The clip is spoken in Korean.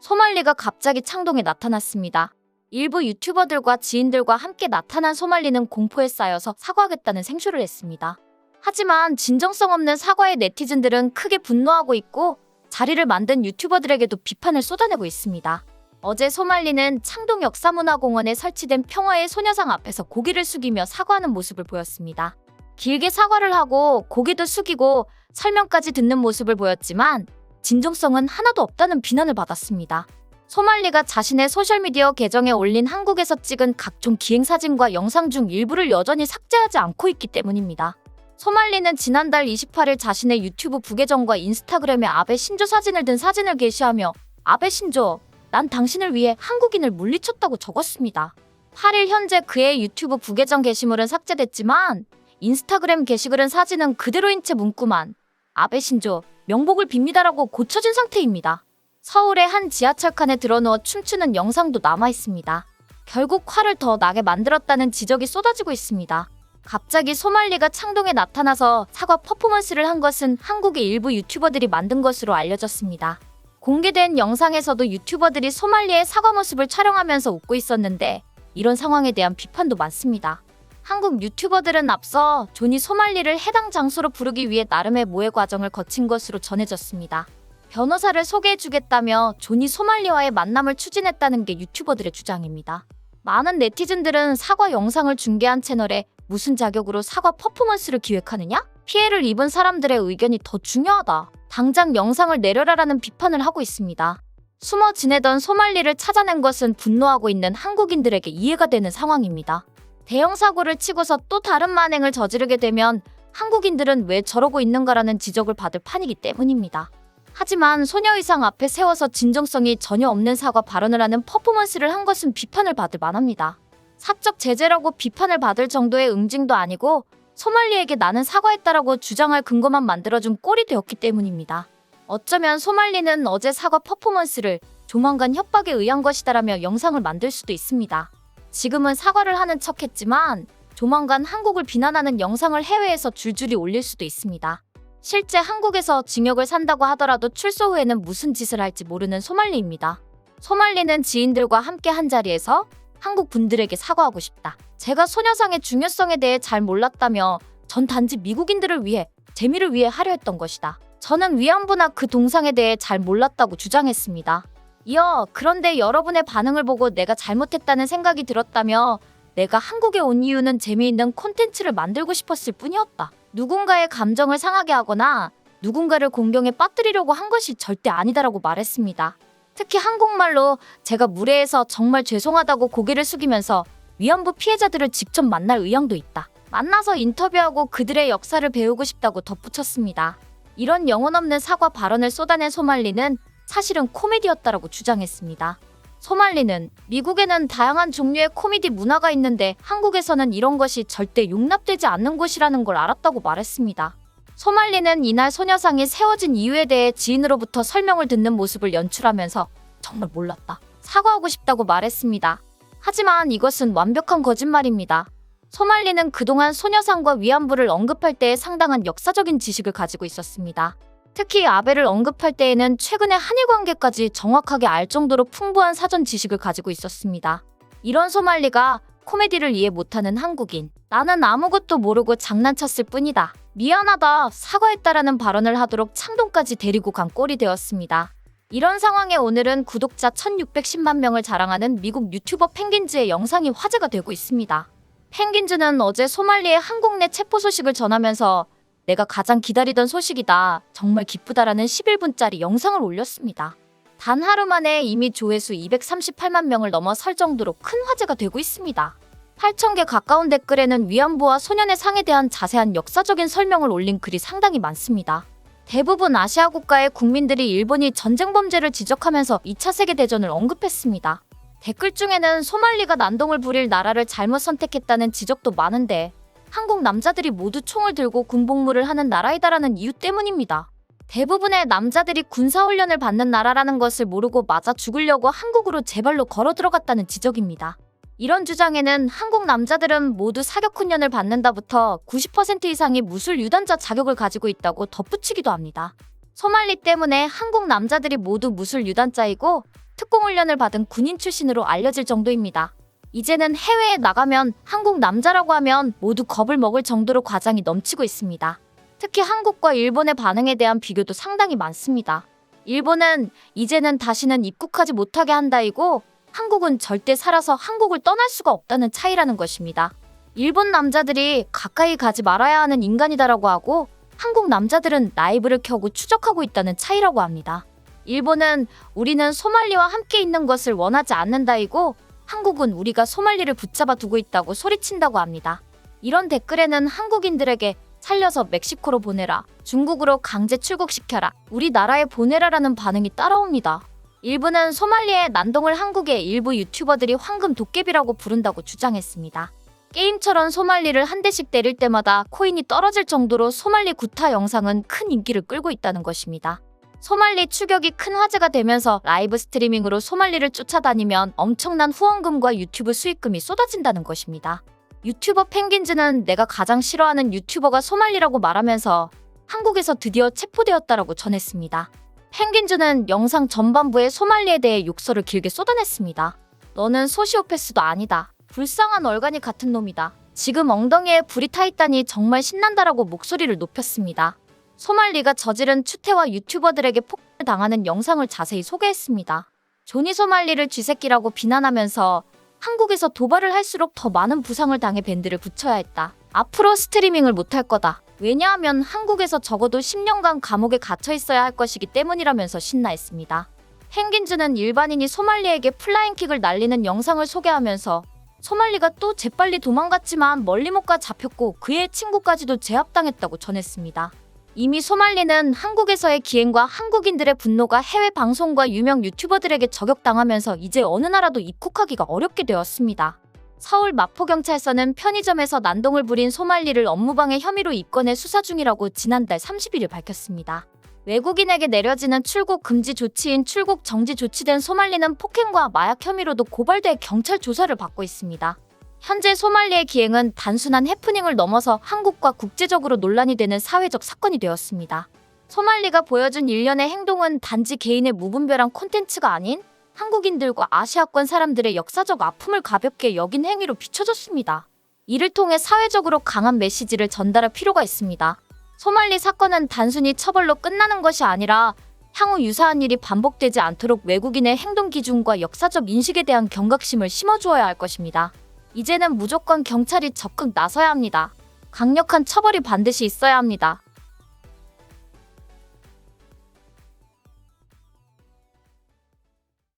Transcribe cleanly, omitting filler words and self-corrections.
소말리가 갑자기 창동에 나타났습니다. 일부 유튜버들과 지인들과 함께 나타난 소말리는 공포에 쌓여서 사과하겠다는 생쇼를 했습니다. 하지만 진정성 없는 사과에 네티즌들은 크게 분노하고 있고 자리를 만든 유튜버들에게도 비판을 쏟아내고 있습니다. 어제 소말리는 창동 역사문화공원에 설치된 평화의 소녀상 앞에서 고개를 숙이며 사과하는 모습을 보였습니다. 길게 사과를 하고 고개도 숙이고 설명까지 듣는 모습을 보였지만 진정성은 하나도 없다는 비난을 받았습니다. 소말리가 자신의 소셜미디어 계정에 올린 한국에서 찍은 각종 기행사진과 영상 중 일부를 여전히 삭제하지 않고 있기 때문입니다. 소말리는 지난달 28일 자신의 유튜브 부계정과 인스타그램에 아베 신조 사진을 든 사진을 게시하며 아베 신조, 난 당신을 위해 한국인을 물리쳤다고 적었습니다. 8일 현재 그의 유튜브 부계정 게시물은 삭제됐지만 인스타그램 게시글은 사진은 그대로인 채 문구만 아베 신조, 명복을 빕니다라고 고쳐진 상태입니다. 서울의 한 지하철 칸에 들어누워 춤추는 영상도 남아있습니다. 결국 화를 더 나게 만들었다는 지적이 쏟아지고 있습니다. 갑자기 소말리가 창동에 나타나서 사과 퍼포먼스를 한 것은 한국의 일부 유튜버들이 만든 것으로 알려졌습니다. 공개된 영상에서도 유튜버들이 소말리의 사과 모습을 촬영하면서 웃고 있었는데 이런 상황에 대한 비판도 많습니다. 한국 유튜버들은 앞서 존이 소말리를 해당 장소로 부르기 위해 나름의 모의 과정을 거친 것으로 전해졌습니다. 변호사를 소개해주겠다며 존이 소말리와의 만남을 추진했다는 게 유튜버들의 주장입니다. 많은 네티즌들은 사과 영상을 중계한 채널에 무슨 자격으로 사과 퍼포먼스를 기획하느냐? 피해를 입은 사람들의 의견이 더 중요하다. 당장 영상을 내려라라는 비판을 하고 있습니다. 숨어 지내던 소말리를 찾아낸 것은 분노하고 있는 한국인들에게 이해가 되는 상황입니다. 대형 사고를 치고서 또 다른 만행을 저지르게 되면 한국인들은 왜 저러고 있는가라는 지적을 받을 판이기 때문입니다. 하지만 소녀 의상 앞에 세워서 진정성이 전혀 없는 사과 발언을 하는 퍼포먼스를 한 것은 비판을 받을 만합니다. 사적 제재라고 비판을 받을 정도의 응징도 아니고 소말리에게 나는 사과했다라고 주장할 근거만 만들어준 꼴이 되었기 때문입니다. 어쩌면 소말리는 어제 사과 퍼포먼스를 조만간 협박에 의한 것이다라며 영상을 만들 수도 있습니다. 지금은 사과를 하는 척했지만 조만간 한국을 비난하는 영상을 해외에서 줄줄이 올릴 수도 있습니다. 실제 한국에서 징역을 산다고 하더라도 출소 후에는 무슨 짓을 할지 모르는 소말리입니다. 소말리는 지인들과 함께 한 자리에서 한국 분들에게 사과하고 싶다. 제가 소녀상의 중요성에 대해 잘 몰랐다며 전 단지 미국인들을 위해 재미를 위해 하려 했던 것이다. 저는 위안부나 그 동상에 대해 잘 몰랐다고 주장했습니다. 이어 그런데 여러분의 반응을 보고 내가 잘못했다는 생각이 들었다며 내가 한국에 온 이유는 재미있는 콘텐츠를 만들고 싶었을 뿐이었다. 누군가의 감정을 상하게 하거나 누군가를 공경에 빠뜨리려고 한 것이 절대 아니다라고 말했습니다. 특히 한국말로 제가 무례해서 정말 죄송하다고 고개를 숙이면서 위안부 피해자들을 직접 만날 의향도 있다. 만나서 인터뷰하고 그들의 역사를 배우고 싶다고 덧붙였습니다. 이런 영혼 없는 사과 발언을 쏟아낸 소말리는 사실은 코미디였다라고 주장했습니다. 소말리는 미국에는 다양한 종류의 코미디 문화가 있는데 한국에서는 이런 것이 절대 용납되지 않는 곳이라는 걸 알았다고 말했습니다. 소말리는 이날 소녀상이 세워진 이유에 대해 지인으로부터 설명을 듣는 모습을 연출하면서 정말 몰랐다. 사과하고 싶다고 말했습니다. 하지만 이것은 완벽한 거짓말입니다. 소말리는 그동안 소녀상과 위안부를 언급할 때에 상당한 역사적인 지식을 가지고 있었습니다. 특히 아베를 언급할 때에는 최근의 한일 관계까지 정확하게 알 정도로 풍부한 사전 지식을 가지고 있었습니다. 이런 소말리가 코미디를 이해 못하는 한국인. 나는 아무것도 모르고 장난쳤을 뿐이다. 미안하다. 사과했다라는 발언을 하도록 창동까지 데리고 간 꼴이 되었습니다. 이런 상황에 오늘은 구독자 1610만 명을 자랑하는 미국 유튜버 펭귄즈의 영상이 화제가 되고 있습니다. 펭귄즈는 어제 소말리의 한국 내 체포 소식을 전하면서 내가 가장 기다리던 소식이다. 정말 기쁘다라는 11분짜리 영상을 올렸습니다. 단 하루 만에 이미 조회수 238만 명을 넘어설 정도로 큰 화제가 되고 있습니다. 8,000개 가까운 댓글에는 위안부와 소년의 상에 대한 자세한 역사적인 설명을 올린 글이 상당히 많습니다. 대부분 아시아 국가의 국민들이 일본이 전쟁 범죄를 지적하면서 2차 세계대전을 언급했습니다. 댓글 중에는 소말리가 난동을 부릴 나라를 잘못 선택했다는 지적도 많은데 한국 남자들이 모두 총을 들고 군복무를 하는 나라이다라는 이유 때문입니다. 대부분의 남자들이 군사훈련을 받는 나라라는 것을 모르고 맞아 죽으려고 한국으로 제 발로 걸어 들어갔다는 지적입니다. 이런 주장에는 한국 남자들은 모두 사격훈련을 받는다부터 90% 이상이 무술 유단자 자격을 가지고 있다고 덧붙이기도 합니다. 소말리 때문에 한국 남자들이 모두 무술 유단자이고 특공훈련을 받은 군인 출신으로 알려질 정도입니다. 이제는 해외에 나가면 한국 남자라고 하면 모두 겁을 먹을 정도로 과장이 넘치고 있습니다. 특히 한국과 일본의 반응에 대한 비교도 상당히 많습니다. 일본은 이제는 다시는 입국하지 못하게 한다이고 한국은 절대 살아서 한국을 떠날 수가 없다는 차이라는 것입니다. 일본 남자들이 가까이 가지 말아야 하는 인간이다라고 하고 한국 남자들은 라이브를 켜고 추적하고 있다는 차이라고 합니다. 일본은 우리는 소말리와 함께 있는 것을 원하지 않는다이고 한국은 우리가 소말리를 붙잡아 두고 있다고 소리친다고 합니다. 이런 댓글에는 한국인들에게 살려서 멕시코로 보내라, 중국으로 강제 출국시켜라, 우리나라에 보내라라는 반응이 따라옵니다. 일부는 소말리의 난동을 한국의 일부 유튜버들이 황금 도깨비라고 부른다고 주장했습니다. 게임처럼 소말리를 한 대씩 때릴 때마다 코인이 떨어질 정도로 소말리 구타 영상은 큰 인기를 끌고 있다는 것입니다. 소말리 추격이 큰 화제가 되면서 라이브 스트리밍으로 소말리를 쫓아다니면 엄청난 후원금과 유튜브 수익금이 쏟아진다는 것입니다. 유튜버 펭귄즈는 내가 가장 싫어하는 유튜버가 소말리라고 말하면서 한국에서 드디어 체포되었다라고 전했습니다. 펭귄즈는 영상 전반부에 소말리에 대해 욕설을 길게 쏟아냈습니다. 너는 소시오패스도 아니다. 불쌍한 얼간이 같은 놈이다. 지금 엉덩이에 불이 타 있다니 정말 신난다라고 목소리를 높였습니다. 소말리가 저지른 추태와 유튜버들에게 폭행을 당하는 영상을 자세히 소개했습니다. 조니 소말리를 쥐새끼라고 비난하면서 한국에서 도발을 할수록 더 많은 부상을 당해 밴드를 붙여야 했다. 앞으로 스트리밍을 못할 거다. 왜냐하면 한국에서 적어도 10년간 감옥에 갇혀 있어야 할 것이기 때문이라면서 신나했습니다. 펭귄즈는 일반인이 소말리에게 플라잉킥을 날리는 영상을 소개하면서 소말리가 또 재빨리 도망갔지만 멀리 못 가 잡혔고 그의 친구까지도 제압당했다고 전했습니다. 이미 소말리는 한국에서의 기행과 한국인들의 분노가 해외 방송과 유명 유튜버들에게 저격당하면서 이제 어느 나라도 입국하기가 어렵게 되었습니다. 서울 마포경찰서는 편의점에서 난동을 부린 소말리를 업무방해 혐의로 입건해 수사 중이라고 지난달 31일 밝혔습니다. 외국인에게 내려지는 출국 금지 조치인 출국 정지 조치된 소말리는 폭행과 마약 혐의로도 고발돼 경찰 조사를 받고 있습니다. 현재 소말리의 기행은 단순한 해프닝을 넘어서 한국과 국제적으로 논란이 되는 사회적 사건이 되었습니다. 소말리가 보여준 일련의 행동은 단지 개인의 무분별한 콘텐츠가 아닌 한국인들과 아시아권 사람들의 역사적 아픔을 가볍게 여긴 행위로 비춰졌습니다. 이를 통해 사회적으로 강한 메시지를 전달할 필요가 있습니다. 소말리 사건은 단순히 처벌로 끝나는 것이 아니라 향후 유사한 일이 반복되지 않도록 외국인의 행동 기준과 역사적 인식에 대한 경각심을 심어주어야 할 것입니다. 이제는 무조건 경찰이 적극 나서야 합니다. 강력한 처벌이 반드시 있어야 합니다.